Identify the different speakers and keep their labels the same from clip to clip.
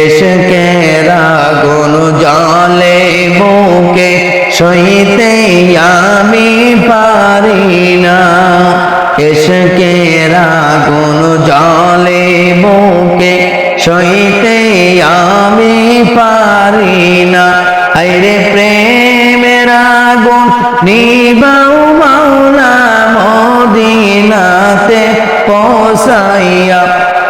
Speaker 1: ইশকের আগুন জ্বলে বুকে সইতে আমি পারি না। ইশকের আগুন জ্বলে বুকে সইতে আমি পারি না। আইরে প্রেমের আগুন নিবাও মাওলা মদিনাতে পৌঁছাইয়া।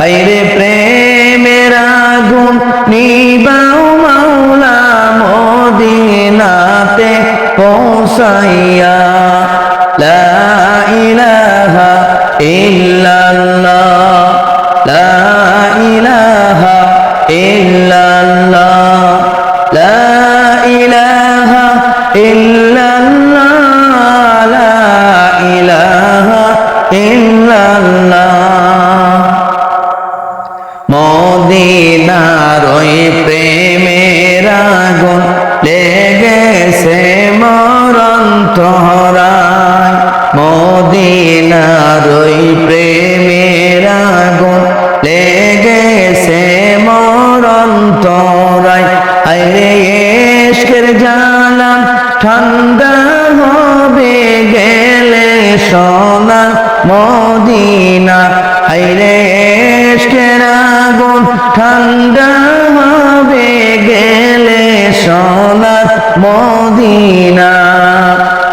Speaker 1: আইরে প্রেমের আগুন নিবাও মাওলা মদিনাতে পৌঁছাইয়া। লা ইলাহা ইল্লাল্লাহ, লা ইলাহা ইল্লাল্লাহ, লা ইলাহা ইল্লাল্লাহ, লা ইলাহা ইল্লাল্লাহ। মদিনার ওই প্রেমের আগুন লেগেছে মোর অন্তরায়। মদিনার ওই প্রেমের আগুন লেগেছে মোর অন্তরায়। আইরে ইশকের জ্বালা ঠান্ডা হবে গেলে সোনা মদিনা। আইরে ইশকের আগুন ঠান্ডা হবে গেলে সোনা মদিনা।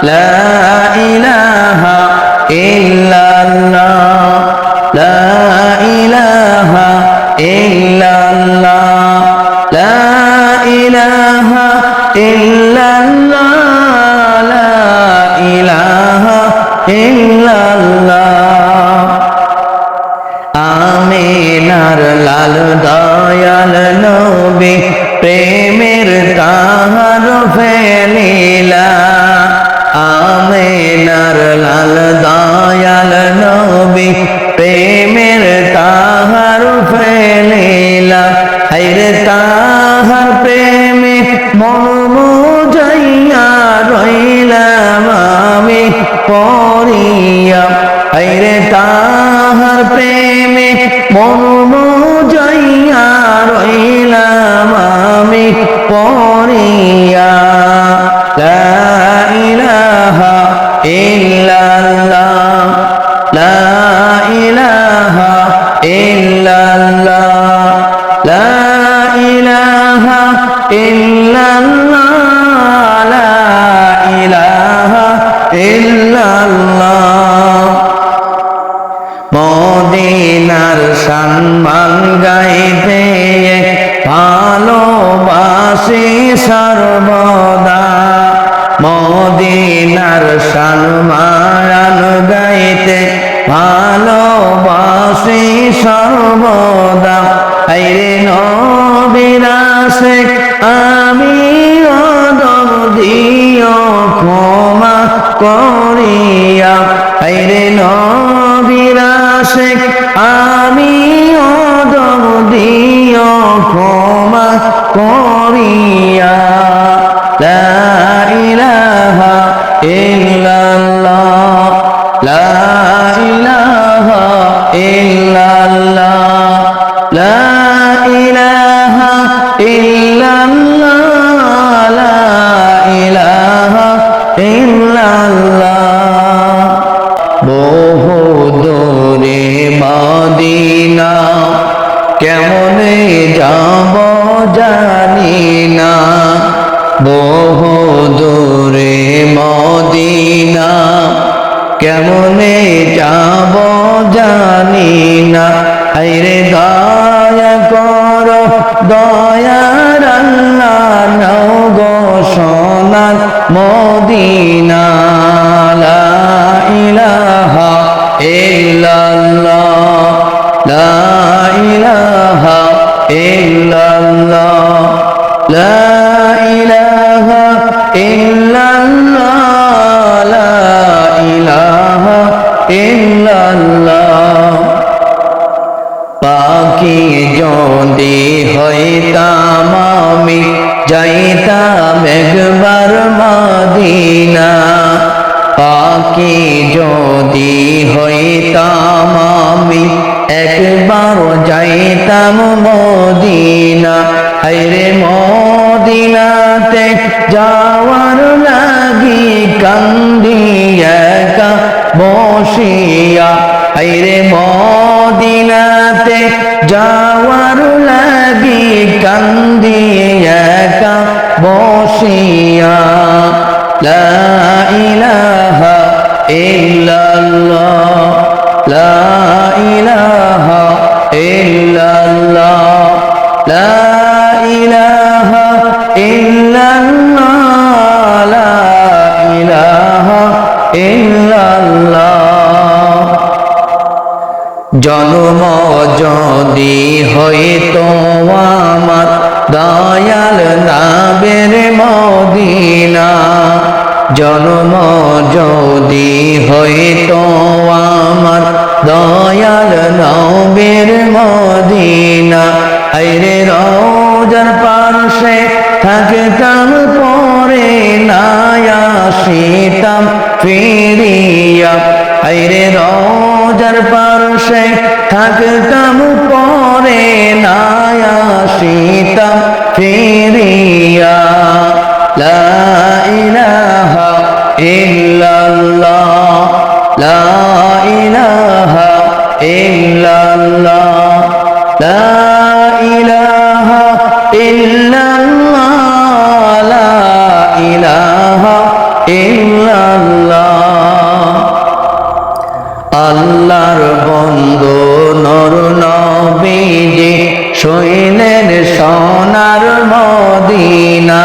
Speaker 1: লা ইলাহা ইল্লাল্লাহ, লা ইলাহা ইল্লাল্লাহ, লা ইলাহা ইল্লাল্লাহ, লা ইলাহা ইল্লাল্লাহ। আমিনার লাল দয়াল নবী প্রেমের তাহার ফেলিলা। আমিনার লাল দয়াল নবী প্রেমের তাহার ফেলিলা। হায়রে তাহার প্রেমে মন মুজাইয়া রইলাম আমি পড়িয়া। হায়রে তাহার প্রেমে মন মুজাইয়া রইলাম আমি পড়িয়া। লা ইলাহা ইল্লাল্লাহ, লা ইলাহা ইল্লাল্লাহ, লা ইলাহা ইল্লাল্লাহ, লা ইলাহা ইল্লাল্লাহ। মদিনার সম্মান গাইতে ভালোবাসি সর্বদা। মদিনার সম্মান গাইতে ভালোবাসি সর্বদা। আইরে নবীর আশিক আমি অদম দিও ক্ষমা করিয়া। আইরে নবীর আশিক আমি অদম দিও ক্ষমা করিয়া। লা ইলাহা ইল্লাল্লাহ, লা ইলাহা ইল্লাল্লাহ, লা ইলাহা ইল্লাল্লাহ, লা ইলাহা ইল্লাল্লাহ। বহু দূরে মদিনা কেমনে যাব জানি না। বহু দূরে মদিনা কেমনে যাব জানি না। হায়রে দয়া করো দয়ার আল্লাহ, নাও গো সোনার মদিনা। লা ইলাহা ইল্লাল্লাহ, লা ইলাহা ইল্লাল্লাহ, লা ইলাহা ইল্লাল্লাহ, লা ইলাহা ইল্লাল্লাহ। পাখি যদি হইতাম আমি যাইতাম একবার মদিনা। পাখি যদি হইতাম আমি একবার যাইতাম মদিনা। হায়রে মদিনাতে যাওয়ার লাগি কান্দি একা বসিয়া হায়রে মদিনাতে যাওয়ার লাগি কান্দি একা বসিয়া লা ইলাহা ইল্লাল্লাহ লা ইলাহা ইল্লাল্লাহ লা ইলাহা ইল্লাল্লাহ লা ইলাহা ইল্লাল্লাহ জন্ম যদি হইতো আমার দয়াল নবীর মদিনা জন্ম যদি হইতো আমার দয়াল নবীর মদিনা হায়রে রওজার পাশে থাকতাম পরে না আসিতাম ফিরিয়া হায়রে রওজার পাশে থাকতাম পরে না আসিতাম ফিরিয়া লা ইলাহা ইল্লাল্লাহ লা ইলাহা ইল্লাল্লাহ লা ইলাহা ইল্লাল্লাহ লা ইলাহা ইল্লাল্লাহ আল্লাহর বন্ধু নূর নবীজি শুইলেন সোনার মদিনা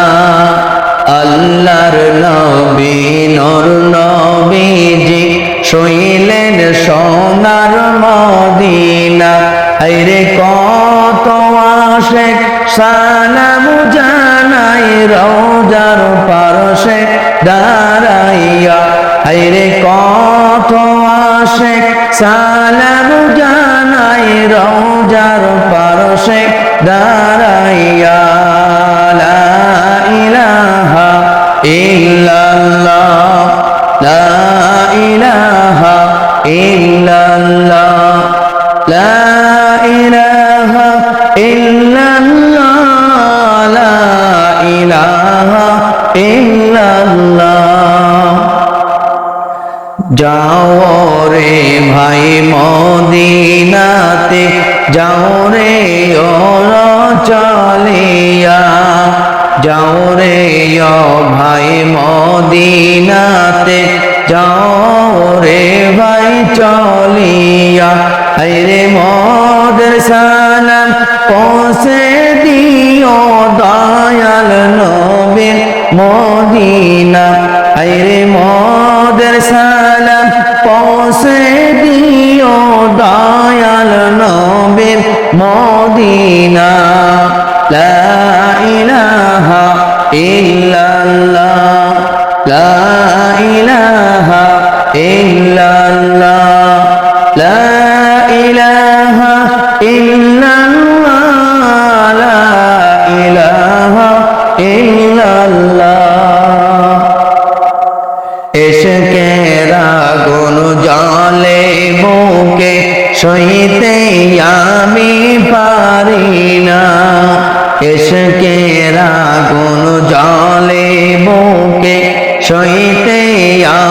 Speaker 1: আল্লাহর নবী নূর নবীজি শুইলেন সোনার মদিনা হায়রে কত আশিক সালাম জানাই রওজার পাশে দাঁড়াইয়া হায়রে কত আশিক সালাম জানাই রওজার পাশে দাঁড়াইয়া লা ইলাহা ইল্লাল্লাহ লা ইলাহা ইল্লাল্লাহ লা ইলাহা ইল্লাল্লাহ লা ইলাহা ইল্লাল্লাহ যাও রে ভাই মদিনাতে যাও রে ওর চলিয়া যাও রে ও ভাই মদিনাতে যাও রে ভাই চলিয়া হায়রে মোদের সালাম পৌঁছে দিও দয়াল নবীর মদিনা হায়রে মোদের সালাম পৌঁছে দিও দয়াল নবীর মদিনা লা ইলাহা ইল্লাল্লাহ লা ইলাহা ইল্লাল্লাহ লা ইলাহা ইল্লাল্লাহ লা ইলাহা ইল্লাল্লাহ ইশকের আগুন জ্বলে বুকে সইতে আমি পারি না ইশকের আগুন জ্বলে বুকে সইতে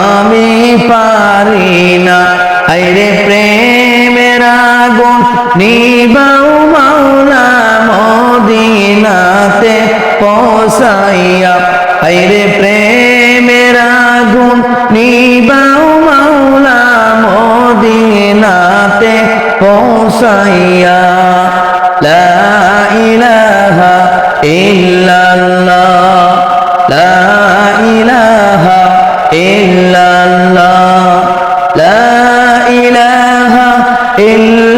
Speaker 1: আমি পারি না হায়রে প্রেমের আগুন নিবাও মাওলা মদিনাতে পৌঁছাইয়া হায়রে প্রেমের আগুন নিবাও মাওলা মদিনাতে পৌঁছাইয়া লা ইলাহা ইল্লাল্লাহ লা ইলাহা ইল্লাল্লাহ লা ইলাহা ইল্লাল্লাহ